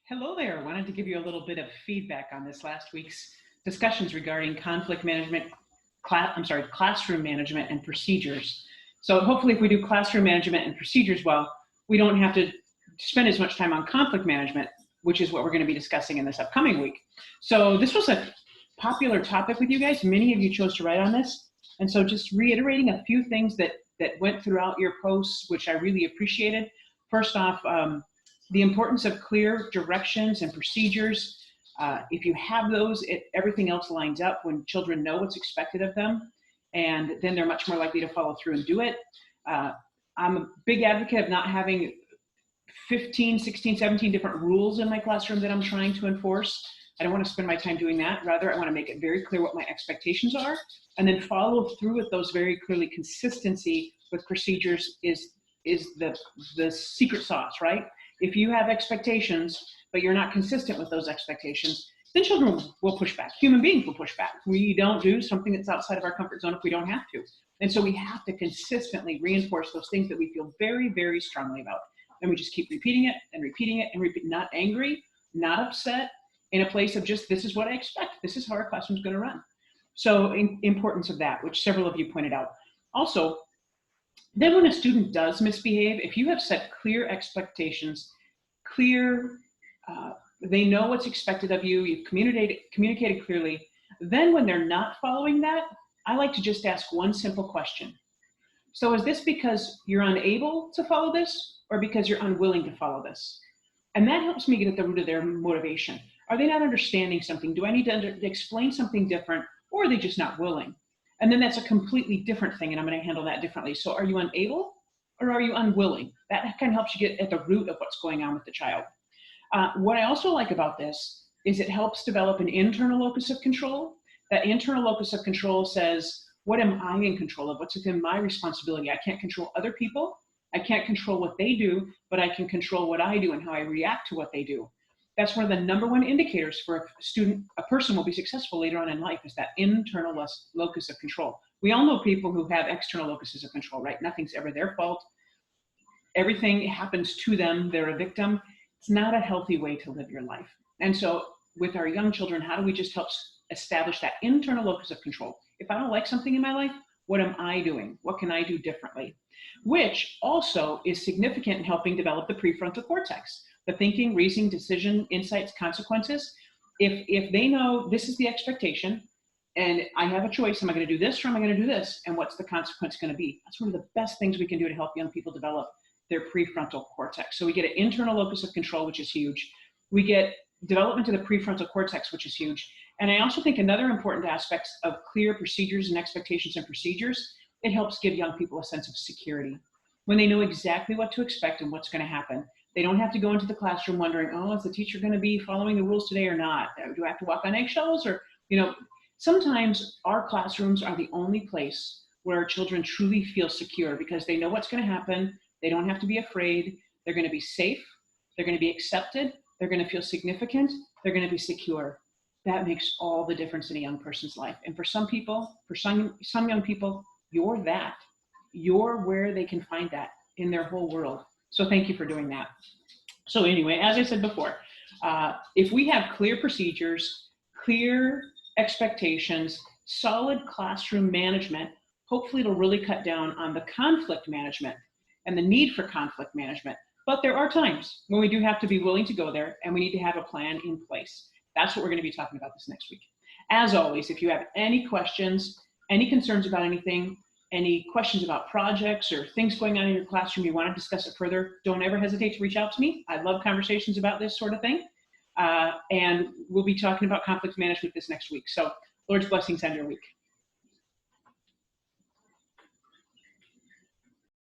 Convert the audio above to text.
Hello there. I wanted to give you a little bit of feedback on this last week's discussions regarding conflict management, classroom management and procedures. So hopefully if we do classroom management and procedures well, we don't have to spend as much time on conflict management, which is what we're going to be discussing in this upcoming week. So this was a popular topic with you guys. Many of you chose to write on this. And so just reiterating a few things that went throughout your posts, which I really appreciated. First off, the importance of clear directions and procedures. If you have those, everything else lines up when children know what's expected of them, and then they're much more likely to follow through and do it. I'm a big advocate of not having 15, 16, 17 different rules in my classroom that I'm trying to enforce. I don't want to spend my time doing that. Rather, I want to make it very clear what my expectations are, and then follow through with those very clearly. Consistency with procedures is the secret sauce, right? If you have expectations, but you're not consistent with those expectations, then children will push back. Human beings will push back. We don't do something that's outside of our comfort zone if we don't have to. And so we have to consistently reinforce those things that we feel very, very strongly about. And we just keep repeating it and repeating it and not angry, not upset, in a place of just, this is what I expect. This is how our classroom's going to run. So importance of that, which several of you pointed out. Also, then when a student does misbehave, if you have set clear expectations, they know what's expected of you, you've communicated clearly, then when they're not following that, I like to just ask one simple question. So is this because you're unable to follow this, or because you're unwilling to follow this? And that helps me get at the root of their motivation. Are they not understanding something? Do I need to explain something different, or are they just not willing? And then that's a completely different thing, and I'm going to handle that differently. So are you unable, or are you unwilling? That kind of helps you get at the root of what's going on with the child. What I also like about this is it helps develop an internal locus of control. That internal locus of control says, what am I in control of? What's within my responsibility? I can't control other people. I can't control what they do, but I can control what I do and how I react to what they do. That's one of the number one indicators for a person will be successful later on in life, is that internal locus of control. We all know people who have external locuses of control, right? Nothing's ever their fault. Everything happens to them. They're a victim. It's not a healthy way to live your life. And so with our young children, how do we just help establish that internal locus of control? If I don't like something in my life, what am I doing? What can I do differently? Which also is significant in helping develop the prefrontal cortex. The thinking, reasoning, decision, insights, consequences. If they know this is the expectation and I have a choice, am I going to do this or am I going to do this? And what's the consequence going to be? That's one of the best things we can do to help young people develop their prefrontal cortex. So we get an internal locus of control, which is huge. We get development of the prefrontal cortex, which is huge. And I also think another important aspect of clear procedures and expectations and procedures, it helps give young people a sense of security. When they know exactly what to expect and what's going to happen, they don't have to go into the classroom wondering, oh, is the teacher going to be following the rules today or not? Do I have to walk on eggshells? Or, sometimes our classrooms are the only place where our children truly feel secure because they know what's going to happen. They don't have to be afraid. They're going to be safe. They're going to be accepted. They're going to feel significant. They're going to be secure. That makes all the difference in a young person's life. And for some people, for some young people, you're that. You're where they can find that in their whole world. So thank you for doing that. So anyway, as I said before, if we have clear procedures, clear expectations, solid classroom management, hopefully it'll really cut down on the conflict management and the need for conflict management. But there are times when we do have to be willing to go there, and we need to have a plan in place. That's what we're going to be talking about this next week. As always, if you have any questions, any concerns about anything, any questions about projects or things going on in your classroom, you want to discuss it further, don't ever hesitate to reach out to me. I love conversations about this sort of thing. And we'll be talking about conflict management this next week. So Lord's blessings on your week.